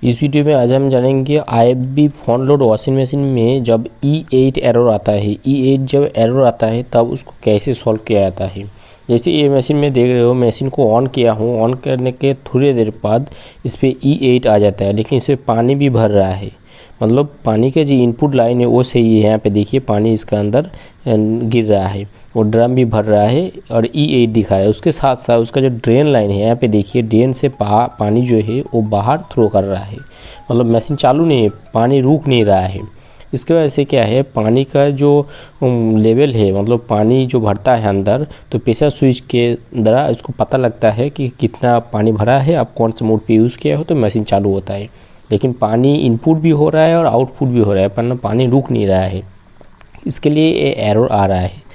इस वीडियो में आज हम जानेंगे IFB front load washing machine में जब E8 एरर आता है, E8 जब एरर आता है तब उसको कैसे सॉल्व किया जाता है। जैसे ये मशीन में देख रहे हो, मशीन को ऑन किया हूँ, ऑन करने के थोड़ी देर बाद इस पर E8 आ जाता है, लेकिन इसमें पानी भी भर रहा है। मतलब पानी का जो इनपुट लाइन है वो सही है। यहाँ पे देखिए पानी इसका अंदर गिर रहा है और ड्रम भी भर रहा है और E8 दिखा रहा है। उसके साथ साथ उसका जो ड्रेन लाइन है, यहाँ पे देखिए ड्रेन से पानी जो है वो बाहर थ्रो कर रहा है। मतलब मशीन चालू नहीं है, पानी रुक नहीं रहा है। इसके वजह से क्या है, पानी का जो लेवल है, मतलब पानी जो भरता है अंदर, तो प्रेशर स्विच के द्वारा इसको पता लगता है कि कितना पानी भरा है, आप कौन सा मोड पे यूज़ किया हो, तो मशीन चालू होता है। लेकिन पानी इनपुट भी हो रहा है और आउटपुट भी हो रहा है, पर पानी रुक नहीं रहा है। इसके लिए ये एरर आ रहा है।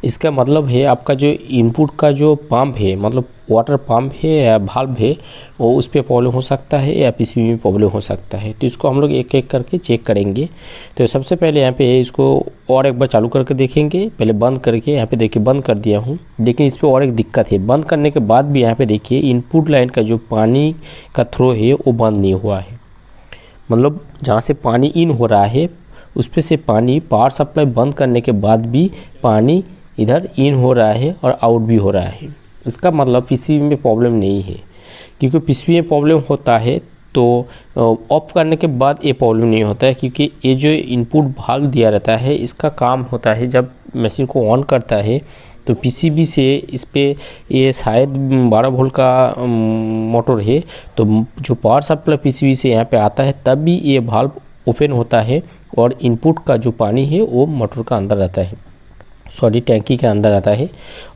इसका मतलब है आपका जो इनपुट का जो पंप है, मतलब वाटर पंप है या वाल्व है, वो उस पर प्रॉब्लम हो सकता है या पीसीबी में प्रॉब्लम हो सकता है। तो इसको हम लोग एक एक करके चेक करेंगे। तो सबसे पहले यहाँ पे इसको और एक बार चालू करके देखेंगे। पहले बंद करके, यहाँ पे देखिए बंद कर दिया हूँ, लेकिन इस पर और एक दिक्कत है। बंद करने के बाद भी यहाँ पे देखिए इनपुट लाइन का जो पानी का थ्रो है वो बंद नहीं हुआ है। मतलब जहाँ से पानी इन हो रहा है उस पर से पानी, पावर सप्लाई बंद करने के बाद भी पानी इधर इन हो रहा है और आउट भी हो रहा है। इसका मतलब पीसीबी में प्रॉब्लम नहीं है, क्योंकि पीसीबी में प्रॉब्लम होता है तो ऑफ करने के बाद ये प्रॉब्लम नहीं होता है, क्योंकि ये जो इनपुट भाग दिया रहता है इसका काम होता है जब मशीन को ऑन करता है तो पीसीबी से इस पर ये शायद 12 वोल्ट का मोटर है, तो जो पावर सप्लाई पीसीबी से यहाँ पे आता है तब भी ये वाल्व ओपन होता है और इनपुट का जो पानी है वो मोटर का अंदर रहता है, सॉरी टैंकी के अंदर आता है।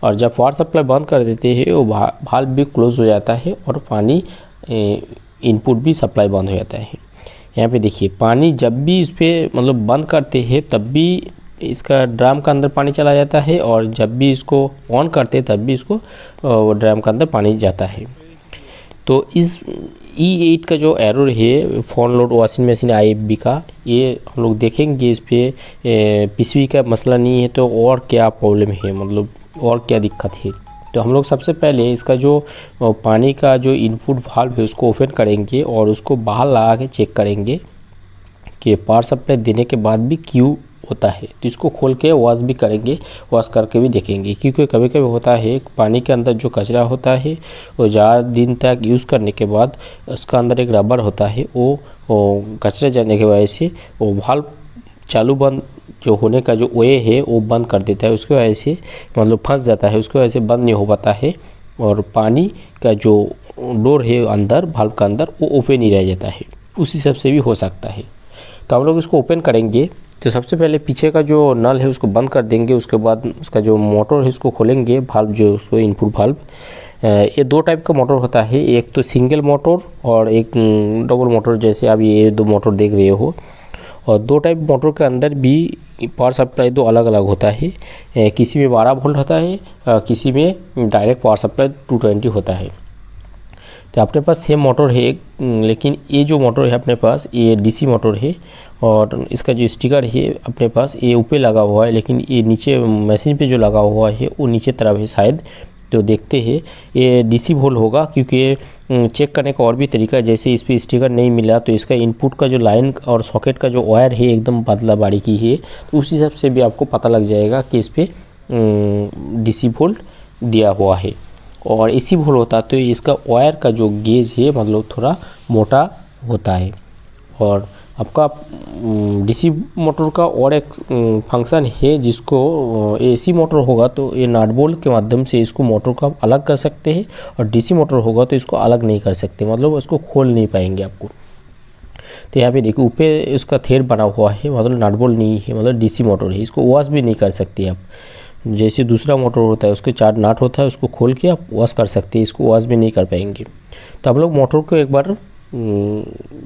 और जब पावर सप्लाई बंद कर देते हैं वो वाल्व भी क्लोज हो जाता है और पानी इनपुट भी सप्लाई बंद हो जाता है। यहाँ पे देखिए पानी जब भी इस पर मतलब बंद करते हैं तब भी इसका ड्रम का अंदर पानी चला जाता है, और जब भी इसको ऑन करते हैं तब भी इसको ड्रम का अंदर पानी जाता है। तो इस E8 का जो एरर है front load washing machine IFB का, ये हम लोग देखेंगे। इस पर पीसीबी का मसला नहीं है तो और क्या प्रॉब्लम है, मतलब और क्या दिक्कत है। तो हम लोग सबसे पहले इसका जो पानी का जो इनपुट वाल्व है उसको ओपन करेंगे और उसको बाहर लगा के चेक करेंगे कि पावर सप्लाई देने के बाद भी क्यों होता है। तो इसको खोल के वॉश भी करेंगे, वॉश करके भी देखेंगे, क्योंकि कभी कभी होता है पानी के अंदर जो कचरा होता है वो ज़्यादा दिन तक यूज़ करने के बाद उसका अंदर एक रबर होता है, वो कचरा जाने की वजह से वो वाल्व चालू बंद जो होने का जो वे है वो बंद कर देता है। उसकी वजह से मतलब फंस जाता है, उसकी वजह से बंद नहीं हो पाता है और पानी का जो डोर है अंदर वाल्व का अंदर वो ओपन ही रह जाता है। उसी सब से भी हो सकता है। तो हम लोग इसको ओपन करेंगे। तो सबसे पहले पीछे का जो नल है उसको बंद कर देंगे। उसके बाद उसका जो मोटर है उसको खोलेंगे, वाल्व जो उसको इनपुट वाल्व। ये दो टाइप का मोटर होता है, एक तो सिंगल मोटर और एक डबल मोटर, जैसे आप ये दो मोटर देख रहे हो। और दो टाइप मोटर के अंदर भी पावर सप्लाई दो अलग अलग होता है। किसी में 12 वोल्ट होता है, किसी में डायरेक्ट पावर सप्लाई 220 होता है। तो अपने पास सेम मोटर है, लेकिन ये जो मोटर है अपने पास ये डीसी मोटर है और इसका जो स्टिकर है अपने पास ये ऊपर लगा हुआ है, लेकिन ये नीचे मशीन पे जो लगा हुआ है वो नीचे तरफ है शायद। तो देखते हैं ये डीसी वोल्ट होगा, क्योंकि चेक करने का और भी तरीका है। जैसे इस पर स्टिकर नहीं मिला तो इसका इनपुट का जो लाइन और सॉकेट का जो वायर है एकदम पतला बारीकी है, तो उस हिसाब से भी आपको पता लग जाएगा कि इस पर डीसी वोल्ट दिया हुआ है। और इसी वोल्ट होता तो इसका वायर का जो गेज है मतलब थोड़ा मोटा होता है। और आपका डीसी मोटर का और एक फंक्शन है, जिसको एसी मोटर होगा तो ये नट बोल्ट के माध्यम से इसको मोटर को आप अलग कर सकते हैं, और डीसी मोटर होगा तो इसको अलग नहीं कर सकते, मतलब इसको खोल नहीं पाएंगे आपको। तो यहाँ पे देखिए ऊपर इसका थ्रेड बना हुआ है, मतलब नट बोल्ट नहीं है, मतलब डीसी मोटर है। इसको वॉश भी नहीं कर सकते आप, जैसे दूसरा मोटर होता है उसके 4 नट होता है, उसको खोल के आप वॉश कर सकते हैं, इसको वॉश भी नहीं कर पाएंगे। तो हम लोग मोटर को एक बार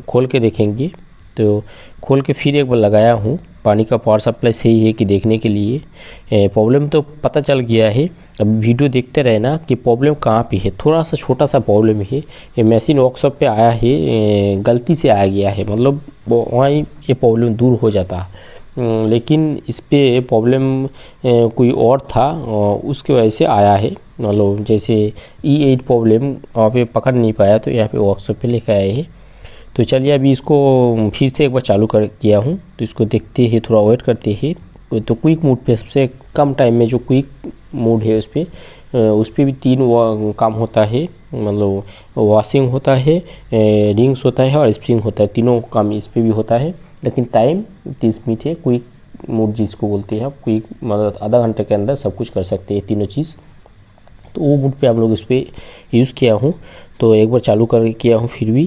खोल के देखेंगे। तो खोल के फिर एक बार लगाया हूँ, पानी का पावर सप्लाई सही है कि देखने के लिए। प्रॉब्लम तो पता चल गया है। अब वीडियो देखते रहना कि प्रॉब्लम कहाँ पे है। थोड़ा सा छोटा सा प्रॉब्लम है, ये मशीन वर्कशॉप पे आया है, गलती से आ गया है, मतलब वहाँ ये प्रॉब्लम दूर हो जाता है। लेकिन इस पे प्रॉब्लम कोई और था, उसकी वजह से आया है। मतलब जैसे E8 प्रॉब्लम वहाँ पे पकड़ नहीं पाया तो यहाँ पे वर्कशॉप पे लेकर आए हैं। तो चलिए अभी इसको फिर से एक बार चालू कर किया हूँ, तो इसको देखते हैं, थोड़ा वेट करते हैं। तो क्विक मोड पे सबसे कम टाइम में जो क्विक मोड है उस पर भी 3 काम होता है, मतलब वॉशिंग होता है, रिंग्स होता है और स्प्रिंग होता है, तीनों काम इस पर भी होता है। लेकिन टाइम 30 मिनट है क्विक मोड जिसको बोलते हैं आप। क्विक मतलब आधा घंटे के अंदर सब कुछ कर सकते हैं तीनों चीज़। तो वो मोड पे आप लोग इस पर यूज़ किया हूँ। तो एक बार चालू कर किया हूँ फिर भी,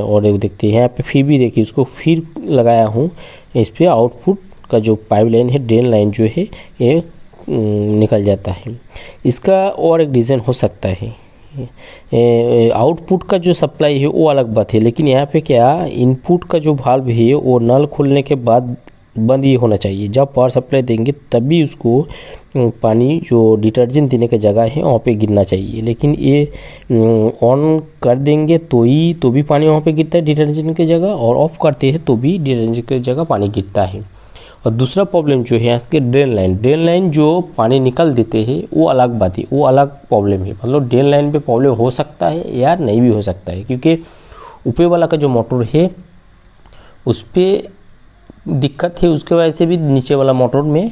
और एक देखते हैं यहाँ पे फिर भी देखिए उसको फिर लगाया हूँ। इस पर आउटपुट का जो पाइप लाइन है, ड्रेन लाइन जो है ये निकल जाता है। इसका और एक रीज़न हो सकता है, आउटपुट का जो सप्लाई है वो अलग बात है, लेकिन यहाँ पे क्या इनपुट का जो वाल्व है वो नल खोलने के बाद बंद ही होना चाहिए। जब पावर सप्लाई देंगे तभी उसको पानी जो डिटर्जेंट देने की जगह है वहाँ पे गिरना चाहिए। लेकिन ये ऑन कर देंगे तो भी पानी वहाँ पे गिरता है डिटर्जेंट की जगह, और ऑफ़ करते हैं तो भी डिटर्जेंट की जगह पानी गिरता है। और दूसरा प्रॉब्लम जो है इसके ड्रेन लाइन जो पानी निकल देते हैं वो अलग बात है, वो अलग प्रॉब्लम है। मतलब ड्रेन लाइन पे प्रॉब्लम हो सकता है या नहीं भी हो सकता है, क्योंकि ऊपर वाला का जो मोटर है उस पर दिक्कत है, उसके वजह से भी नीचे वाला मोटर में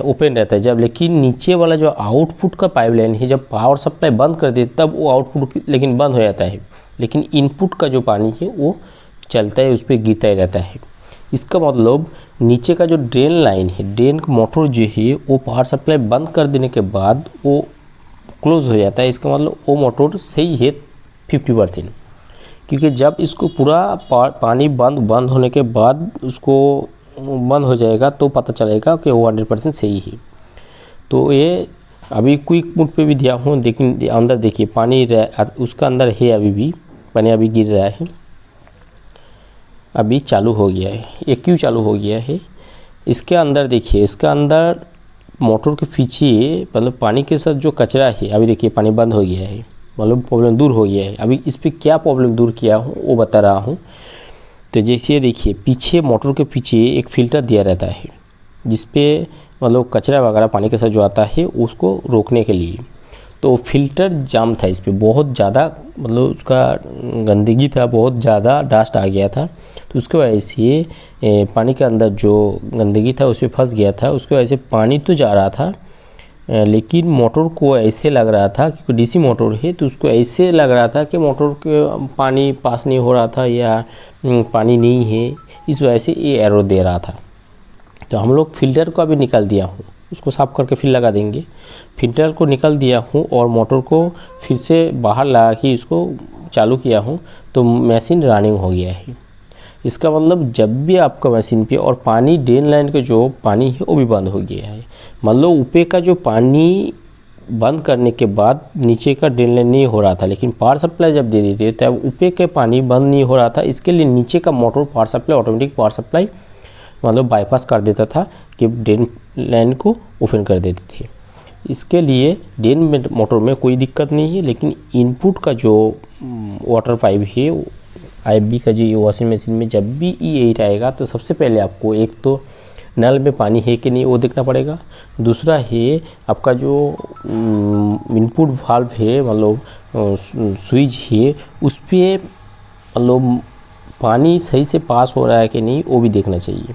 ओपन रहता है जब। लेकिन नीचे वाला जो आउटपुट का पाइपलाइन है जब पावर सप्लाई बंद कर दे तब वो आउटपुट लेकिन बंद हो जाता है, लेकिन इनपुट का जो पानी है वो चलता है, उस पर गिरता ही रहता है। इसका मतलब नीचे का जो ड्रेन लाइन है, ड्रेन मोटर जो है वो पावर सप्लाई बंद कर देने के बाद वो क्लोज हो जाता है। इसका मतलब वो मोटर सही है 50%, क्योंकि जब इसको पूरा पानी बंद होने के बाद उसको बंद हो जाएगा तो पता चलेगा कि वो 100% सही है। तो ये अभी क्विक मोड पे भी दिया हूँ, लेकिन अंदर देखिए पानी उसका अंदर है, अभी भी पानी अभी गिर रहा है। अभी चालू हो गया है, ये क्यों चालू हो गया है इसके अंदर देखिए, इसका अंदर मोटर के पीछे मतलब पानी के साथ जो कचरा है, अभी देखिए पानी बंद हो गया है, मतलब प्रॉब्लम दूर हो गया है। अभी इस पर क्या प्रॉब्लम दूर किया हूँ वो बता रहा हूँ। तो जैसे देखिए पीछे मोटर के पीछे एक फ़िल्टर दिया रहता है जिस पे मतलब कचरा वगैरह पानी के साथ जो आता है उसको रोकने के लिए। तो फ़िल्टर जाम था, इस पर बहुत ज़्यादा मतलब उसका गंदगी था, बहुत ज़्यादा डस्ट आ गया था। तो उसके वजह से पानी के अंदर जो गंदगी था उस पर फंस गया था। उसकी वजह से पानी तो जा रहा था, लेकिन मोटर को ऐसे लग रहा था, क्योंकि डीसी मोटर है तो उसको ऐसे लग रहा था कि मोटर के पानी पास नहीं हो रहा था या पानी नहीं है, इस वजह से ये एरर दे रहा था। तो हम लोग फ़िल्टर को अभी निकाल दिया हूँ, उसको साफ़ करके फिर लगा देंगे। फ़िल्टर को निकाल दिया हूँ और मोटर को फिर से बाहर लगा के इसको चालू किया हूँ, तो मशीन रनिंग हो गया है। इसका मतलब जब भी आपका मशीन पे और पानी ड्रेन लाइन का जो पानी है वो भी बंद हो गया है, मतलब ऊपर का जो पानी बंद करने के बाद नीचे का ड्रेन लाइन नहीं हो रहा था, लेकिन पावर सप्लाई जब दे देते तब ऊपर के पानी बंद नहीं हो रहा था। इसके लिए नीचे का motor power supply automatic power supply मतलब बाईपास कर देता था कि ड्रेन लाइन को ओपन कर देते थे। इसके लिए ड्रेन मोटर में कोई दिक्कत नहीं है, लेकिन इनपुट का जो वाटर पाइप है IFB का जो वॉशिंग मशीन में जब भी E8 आएगा तो सबसे पहले आपको एक तो नल में पानी है कि नहीं वो देखना पड़ेगा। दूसरा है आपका जो इनपुट वाल्व है मतलब स्विच है उस पर मतलब पानी सही से पास हो रहा है कि नहीं वो भी देखना चाहिए।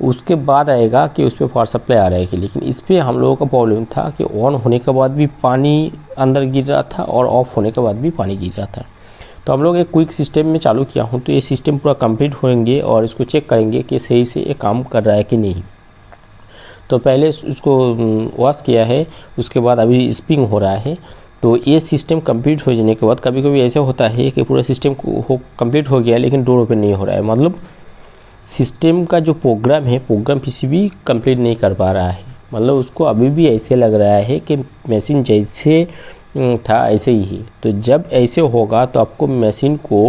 उसके बाद आएगा कि उस पर पावर सप्लाई आ रहा है कि, लेकिन इस पर हम लोगों का प्रॉब्लम था कि ऑन होने के बाद भी पानी अंदर गिर रहा था और ऑफ होने के बाद भी पानी गिर रहा था। तो हम लोग एक क्विक सिस्टम में चालू किया हूँ, तो ये सिस्टम पूरा कंप्लीट होंगे और इसको चेक करेंगे कि सही से ये काम कर रहा है कि नहीं। तो पहले उसको वॉश किया है, उसके बाद अभी स्पिंग हो रहा है। तो ये सिस्टम कंप्लीट हो जाने के बाद कभी कभी ऐसा होता है कि पूरा सिस्टम कंप्लीट हो गया लेकिन डोर ओपन नहीं हो रहा है, मतलब सिस्टम का जो प्रोग्राम है प्रोग्राम PCB कंप्लीट नहीं कर पा रहा है, मतलब उसको अभी भी ऐसे लग रहा है कि मशीन जैसे था ऐसे ही है। तो जब ऐसे होगा तो आपको मशीन को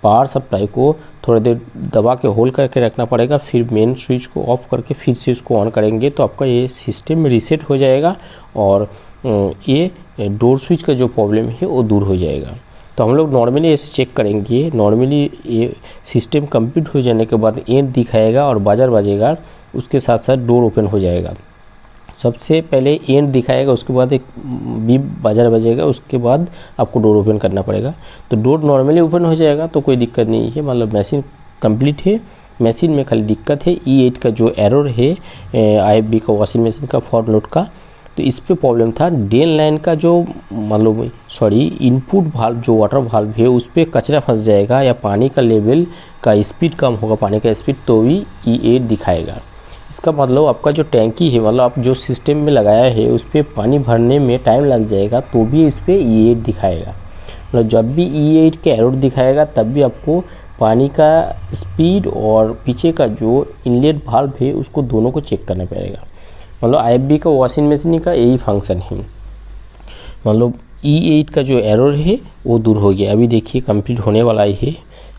पावर सप्लाई को थोड़ी देर दबा के होल्ड करके रखना पड़ेगा, फिर मेन स्विच को ऑफ करके फिर से उसको ऑन करेंगे तो आपका ये सिस्टम रीसेट हो जाएगा और ये डोर स्विच का जो प्रॉब्लम है वो दूर हो जाएगा। तो हम लोग नॉर्मली ऐसे चेक करेंगे, नॉर्मली ये सिस्टम कंप्लीट हो जाने के बाद एंड दिखाएगा और बाजार बजेगा, उसके साथ साथ डोर ओपन हो जाएगा। सबसे पहले एंड दिखाएगा, उसके बाद एक बीप बाजार बजेगा, उसके बाद आपको डोर ओपन करना पड़ेगा। तो डोर नॉर्मली ओपन हो जाएगा, तो कोई दिक्कत नहीं है, मतलब मशीन कंप्लीट है। मशीन में खाली दिक्कत है E8 का जो एरर है IFB का वॉशिंग मशीन का फॉर लोड का, तो इस पे प्रॉब्लम था। ड्रेन लाइन का जो मतलब इनपुट वाल्व जो वाटर वाल्व है उस पर कचरा फंस जाएगा या पानी का लेवल का स्पीड कम होगा, पानी का स्पीड, तो भी E8 दिखाएगा। इसका मतलब आपका जो टैंकी है, मतलब आप जो सिस्टम में लगाया है उस पर पानी भरने में टाइम लग जाएगा, तो भी इस पर E8 दिखाएगा। मतलब जब भी E8 का एरर दिखाएगा तब भी आपको पानी का स्पीड और पीछे का जो इनलेट वाल्व है उसको दोनों को चेक करना पड़ेगा। मतलब IFB का वॉशिंग मशीन का यही फंक्शन है। मतलब E8 का जो एरर है वो दूर हो गया। अभी देखिए कंप्लीट होने वाला ही है।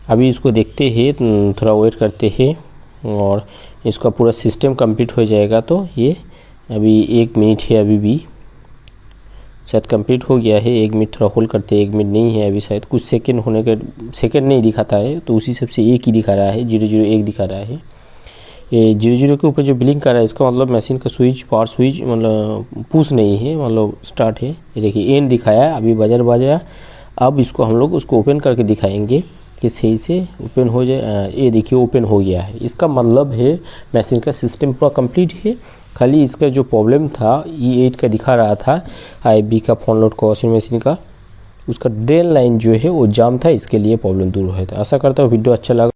अभी इसको देखते हैं, थोड़ा वेट करते हैं और इसका पूरा सिस्टम कंप्लीट हो जाएगा। तो ये अभी 1 मिनट है, अभी भी शायद कंप्लीट हो गया है। 1 मिनट थोड़ा होल्ड करते हैं। 1 मिनट नहीं है अभी, शायद कुछ सेकंड होने का, सेकंड नहीं दिखाता है, तो उसी सबसे 1 ही दिखा रहा है, 001 दिखा रहा है। ये 00 के ऊपर जो ब्लिंक कर रहा है इसका मतलब मशीन का स्विच, पावर स्विच मतलब पुश नहीं है, मतलब स्टार्ट है। ये देखिए एंड दिखाया, अभी बजर बजाया। अब इसको हम लोग उसको ओपन करके दिखाएंगे कि सही से ओपन हो जाए। ये देखिए ओपन हो गया है। इसका मतलब है मशीन का सिस्टम पूरा कंप्लीट है। खाली इसका जो प्रॉब्लम था E8 का दिखा रहा था, IFB का फॉन लोड का वॉशिंग मशीन का, उसका ड्रेन लाइन जो है वो जाम था, इसके लिए प्रॉब्लम दूर हुआ था। आशा करता हूँ वीडियो अच्छा लगा।